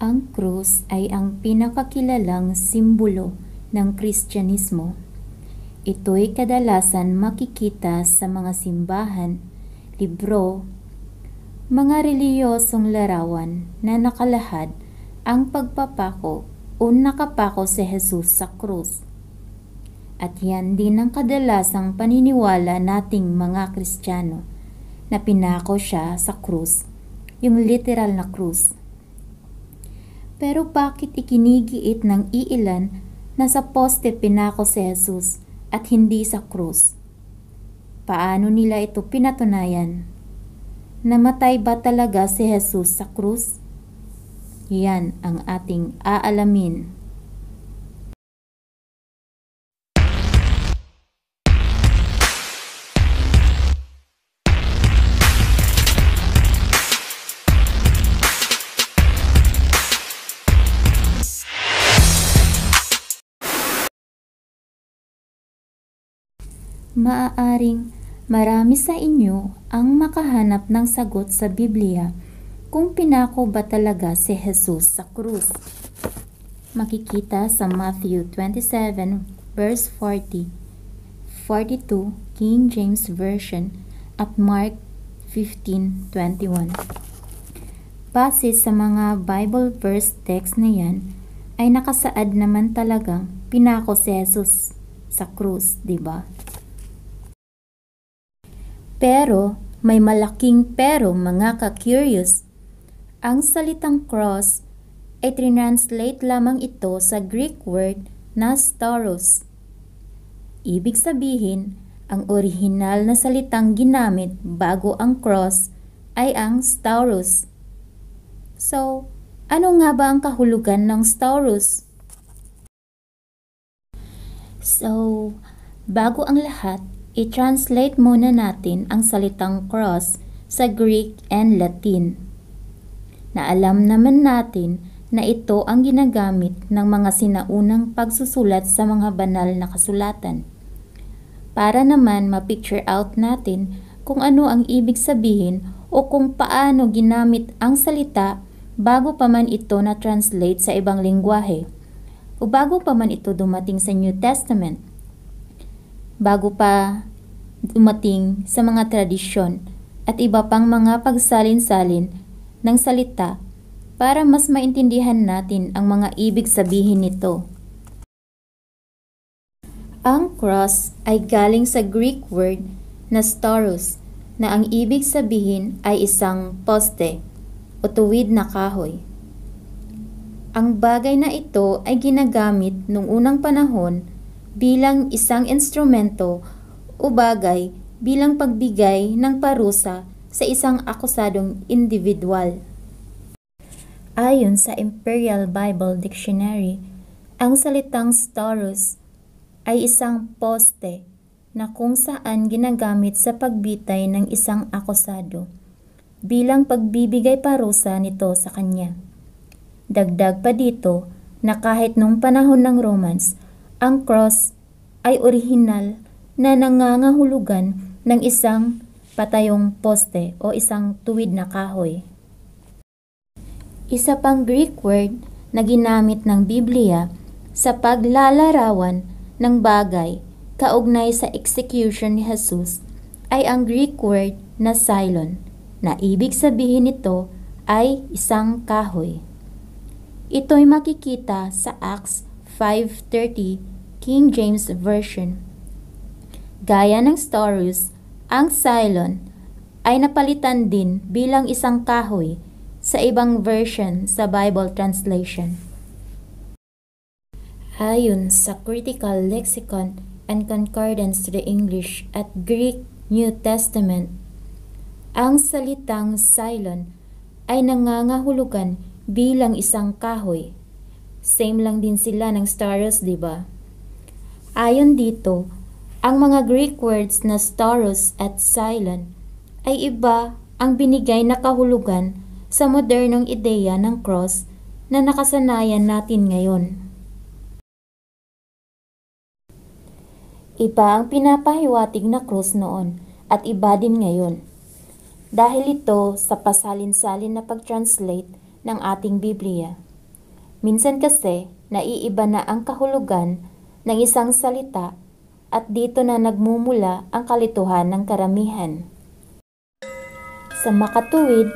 Ang krus ay ang pinakakilalang simbolo ng Kristyanismo. Ito'y kadalasan makikita sa mga simbahan, libro, mga reliyosong larawan na nakalahad ang pagpapako o nakapako si Jesus sa krus. At yan din ang kadalasang paniniwala nating mga Kristiyano na pinako siya sa krus, yung literal na krus. Pero bakit ikinigiit ng iilan na sa poste pinako si Jesus at hindi sa krus? Paano nila ito pinatunayan? Namatay ba talaga si Jesus sa krus? Yan ang ating aalamin. Maaaring marami sa inyo ang makahanap ng sagot sa Biblia kung pinako ba talaga si Jesus sa krus. Makikita sa Matthew 27 verse 40, 42 King James Version at Mark 15:21. Base sa mga Bible verse text na yan, ay nakasaad naman talagang pinako si Jesus sa krus, di ba? Pero may malaking pero mga ka-curious. Ang salitang cross ay translate lamang ito sa Greek word na stauros. Ibig sabihin, ang orihinal na salitang ginamit bago ang cross ay ang stauros. So, ano nga ba ang kahulugan ng stauros? So, bago ang lahat, i-translate muna natin ang salitang cross sa Greek and Latin. Na alam naman natin na ito ang ginagamit ng mga sinaunang pagsusulat sa mga banal na kasulatan. Para naman ma-picture out natin kung ano ang ibig sabihin o kung paano ginamit ang salita bago pa man ito na-translate sa ibang lengguwahe o bago pa man ito dumating sa New Testament. Bago pa dumating sa mga tradisyon at iba pang mga pagsalin-salin ng salita para mas maintindihan natin ang mga ibig sabihin nito. Ang cross ay galing sa Greek word na stauros na ang ibig sabihin ay isang poste o tuwid na kahoy. Ang bagay na ito ay ginagamit noong unang panahon bilang isang instrumento o bagay bilang pagbigay ng parusa sa isang akusadong individual. Ayon sa Imperial Bible Dictionary, ang salitang stauros ay isang poste na kung saan ginagamit sa pagbitay ng isang akusado bilang pagbibigay parusa nito sa kanya. Dagdag pa dito na kahit nung panahon ng Romans, ang cross ay orihinal na nangangahulugan ng isang patayong poste o isang tuwid na kahoy. Isa pang Greek word na ginamit ng Biblia sa paglalarawan ng bagay kaugnay sa execution ni Jesus ay ang Greek word na xylon, na ibig sabihin nito ay isang kahoy. Ito'y makikita sa Acts 5:30 King James Version. Gaya ng stauros, ang xylon ay napalitan din bilang isang kahoy sa ibang version sa Bible translation. Ayon sa Critical Lexicon and Concordance to the English at Greek New Testament, ang salitang xylon ay nangangahulugan bilang isang kahoy. Same lang din sila ng stauros, di ba? Ayon dito, ang mga Greek words na stauros at xylon ay iba ang binigay na kahulugan sa modernong ideya ng cross na nakasanayan natin ngayon. Iba ang pinapahiwatig na krus noon at iba din ngayon. Dahil ito sa pasalin-salin na pag-translate ng ating Biblia. Minsan kasi, naiiba na ang kahulugan ng isang salita at dito na nagmumula ang kalituhan ng karamihan. Sa makatuwid,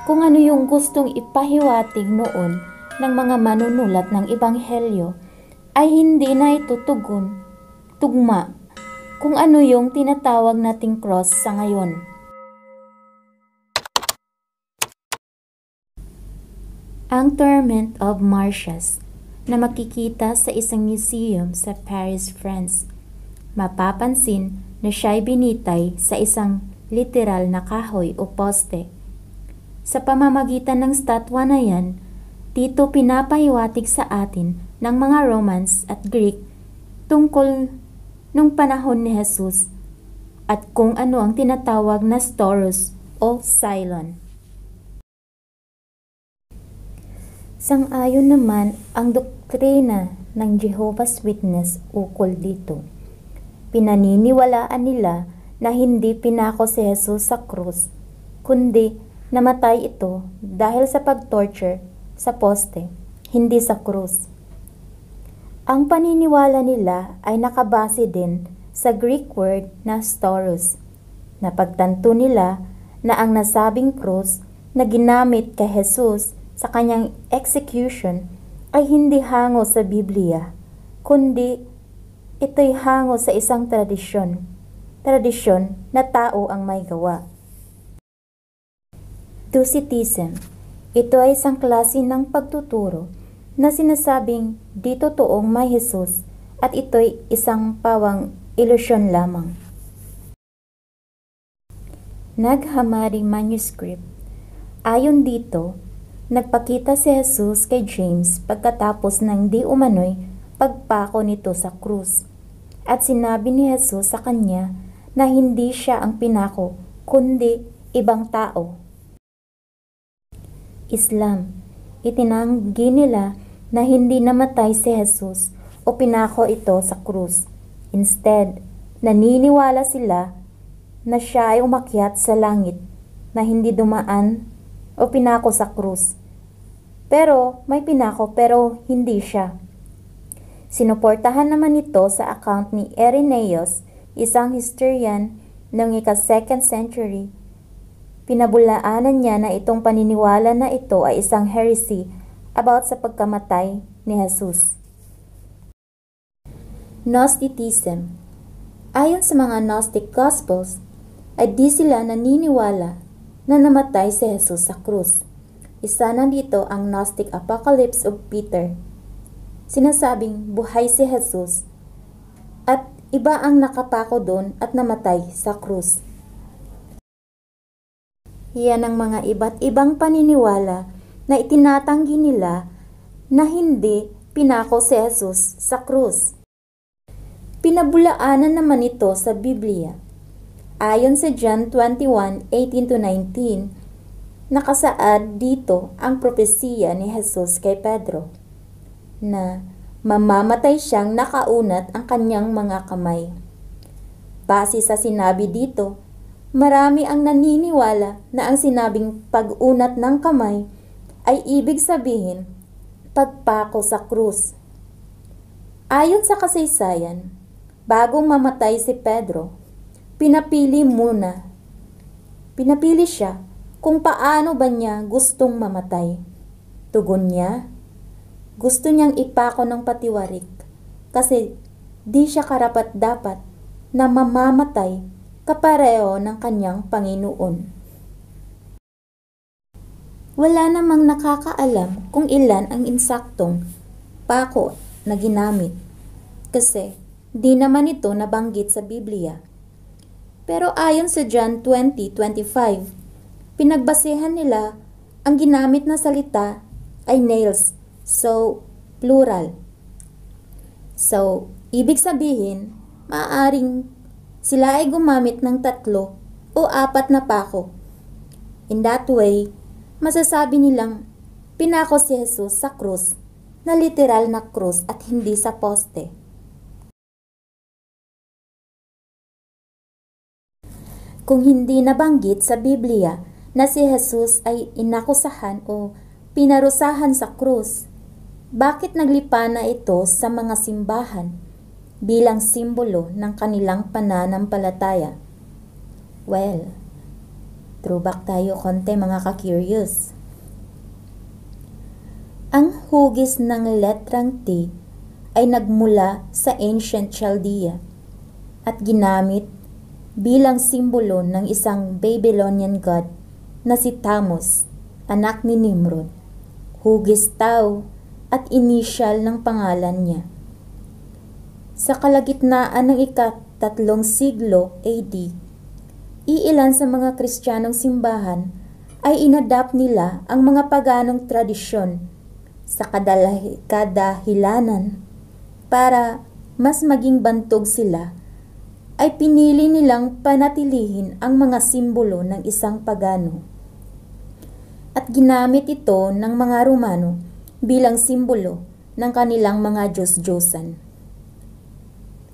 kung ano yung gustong ipahiwatig noon ng mga manunulat ng Ebanghelyo ay hindi na itutugon, tugma, kung ano yung tinatawag nating cross sa ngayon. Ang Tournament of Martius na makikita sa isang museum sa Paris, France, mapapansin na siya'y binitay sa isang literal na kahoy o poste. Sa pamamagitan ng statwa na yan, dito pinapahiwatig sa atin ng mga Romans at Greek tungkol nung panahon ni Jesus at kung ano ang tinatawag na Taurus o Cylon. Sang-ayon naman ang doktrina ng Jehovah's Witness ukol dito. Pinaniniwalaan nila na hindi pinako si Jesus sa krus, kundi namatay ito dahil sa pag-torture sa poste, hindi sa krus. Ang paniniwala nila ay nakabase din sa Greek word na stauros, na pagtanto nila na ang nasabing krus na ginamit kay Jesus sa kanyang execution ay hindi hango sa Biblia, kundi ito'y hango sa isang tradisyon na tao ang may gawa. Docetism, ito ay isang klase ng pagtuturo na sinasabing di totoong may Jesus at ito'y isang pawang ilusyon lamang. Nag-Hammadi manuscript. Ayon dito, nagpakita si Jesus kay James pagkatapos ng di umano'y pagpako nito sa krus. At sinabi ni Jesus sa kanya na hindi siya ang pinako, kundi ibang tao. Islam, itinanggi nila na hindi namatay si Jesus o pinako ito sa krus. Instead, naniniwala sila na siya ay umakyat sa langit, na hindi dumaan o pinako sa krus. Pero may pinako pero hindi siya. Sinuportahan naman ito sa account ni Irenaeus, isang historian ng ika-2nd century. Pinabulaanan niya na itong paniniwala na ito ay isang heresy about sa pagkamatay ni Jesus. Gnosticism. Ayon sa mga Gnostic Gospels, ay di sila naniniwala na namatay si Jesus sa krus. Isa na dito ang Gnostic Apocalypse of Peter. Sinasabing buhay si Jesus at iba ang nakapako doon at namatay sa krus. Yan ang mga iba't ibang paniniwala na itinatanggi nila na hindi pinako si Jesus sa krus. Pinabulaanan naman ito sa Biblia. Ayon sa John 21:18-19, nakasaad dito ang propesiya ni Jesus kay Pedro na mamamatay siyang nakaunat ang kanyang mga kamay. Base sa sinabi dito, marami ang naniniwala na ang sinabing pag-unat ng kamay ay ibig sabihin pagpako sa krus. Ayon sa kasaysayan, bago mamatay si Pedro, pinapili siya kung paano ba niya gustong mamatay. Tugon niya, gusto niyang ipako ng patiwarik kasi di siya karapat-dapat na mamamatay kapareho ng kanyang Panginoon. Wala namang nakakaalam kung ilan ang insaktong pako na ginamit kasi di naman ito nabanggit sa Biblia. Pero ayon sa John 20:25, pinagbasehan nila ang ginamit na salita ay nails, so plural. So, ibig sabihin, maaaring sila ay gumamit ng 3 o 4 na pako. In that way, masasabi nilang pinako si Jesus sa krus, na literal na krus at hindi sa poste. Kung hindi nabanggit sa Biblia na si Jesus ay inakusahan o pinarusahan sa krus, Bakit naglipana ito sa mga simbahan bilang simbolo ng kanilang pananampalataya? Well, throwback tayo konti mga ka-curious. Ang hugis ng letrang T ay nagmula sa ancient Chaldea at ginamit bilang simbolo ng isang Babylonian god na si Tammuz, anak ni Nimrod, hugis tao at inisyal ng pangalan niya. Sa kalagitnaan ng ika-3 siglo AD, iilan sa mga Kristiyanong simbahan ay inadapt nila ang mga paganong tradisyon sa kadahilanan para mas maging bantog sila, ay pinili nilang panatilihin ang mga simbolo ng isang pagano. At ginamit ito ng mga Romano bilang simbolo ng kanilang mga Diyos-Diyosan.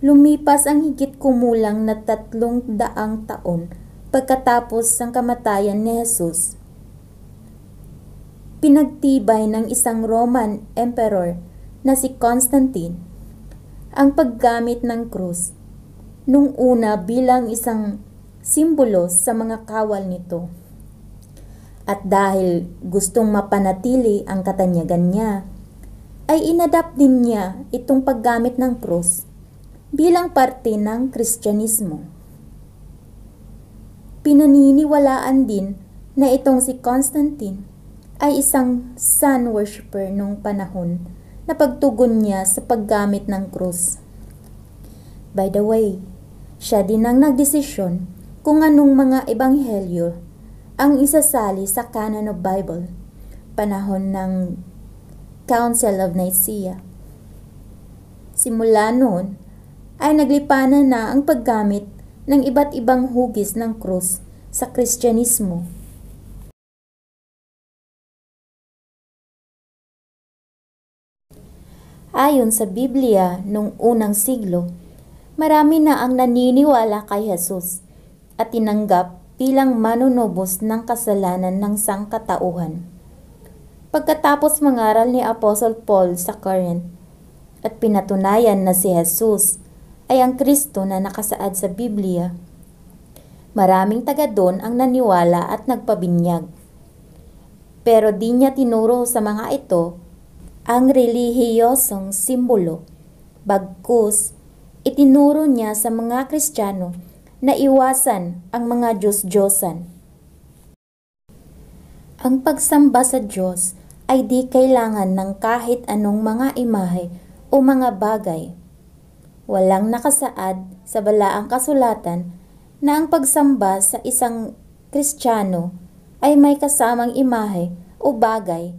Lumipas ang higit kumulang na 300 taon pagkatapos ng kamatayan ni Jesus. Pinagtibay ng isang Roman Emperor na si Constantine ang paggamit ng krus nung una bilang isang simbolo sa mga kawal nito. At dahil gustong mapanatili ang katanyagan niya, ay inadapt din niya itong paggamit ng krus bilang parte ng Kristyanismo. Pinaniniwalaan din na itong si Constantine ay isang sun worshipper noong panahon na pagtugon niya sa paggamit ng krus. By the way, siya din ang nagdesisyon kung anong mga ebanghelyo ang isasali sa Canon of Bible, panahon ng Council of Nicaea. Simula noon ay naglipana na ang paggamit ng iba't ibang hugis ng krus sa Kristyanismo. Ayon sa Biblia noong unang siglo, marami na ang naniniwala kay Jesus at tinanggap bilang manunubos ng kasalanan ng sangkatauhan. Pagkatapos mangaral ni Apostle Paul sa Corinth at pinatunayan na si Jesus ay ang Kristo na nakasaad sa Biblia, maraming taga doon ang naniwala at nagpabinyag. Pero di niya tinuro sa mga ito ang relihiyosong simbolo, bagkus itinuro niya sa mga Kristiyano na iwasan ang mga Diyos-Diyosan. Ang pagsamba sa Diyos ay di kailangan ng kahit anong mga imahe o mga bagay. Walang nakasaad sa balaang kasulatan na ang pagsamba sa isang Kristiyano ay may kasamang imahe o bagay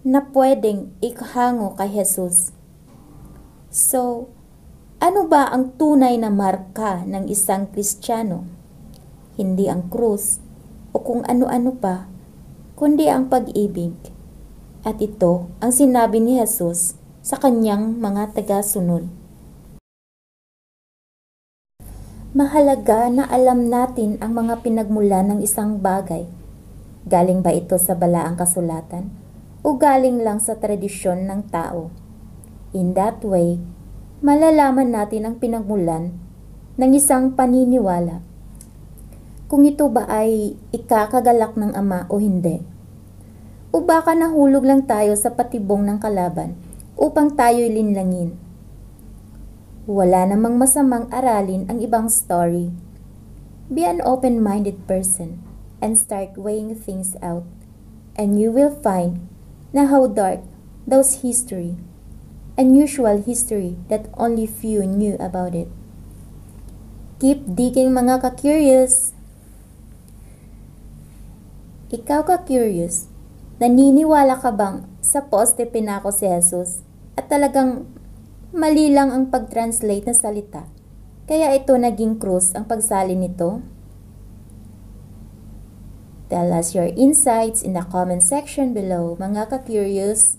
na pwedeng ikahango kay Jesus. So, ano ba ang tunay na marka ng isang Kristiyano? Hindi ang krus o kung ano-ano pa, kundi ang pag-ibig. At ito ang sinabi ni Jesus sa kanyang mga tagasunod. Mahalaga na alam natin ang mga pinagmula ng isang bagay. Galing ba ito sa balaang kasulatan o galing lang sa tradisyon ng tao? In that way, malalaman natin ang pinagmulan ng isang paniniwala. Kung ito ba ay ikakagalak ng Ama o hindi. O baka nahulog lang tayo sa patibong ng kalaban upang tayo'y linlangin. Wala namang masamang aralin ang ibang story. Be an open-minded person and start weighing things out, and you will find na how dark those history, unusual history that only few knew about it. Keep digging mga ka-curious! Ikaw ka-curious, naniniwala ka bang sa poste pinako si Jesus at talagang mali lang ang pag-translate na salita, kaya ito naging krus ang pagsalin nito? Tell us your insights in the comment section below, mga ka-curious.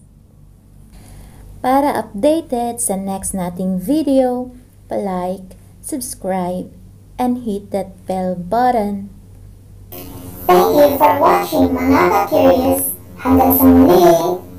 Para updated sa next nating video, pa-like, subscribe, and hit that bell button. Thank you for watching, mga ka-curious. Hanggang sa muli!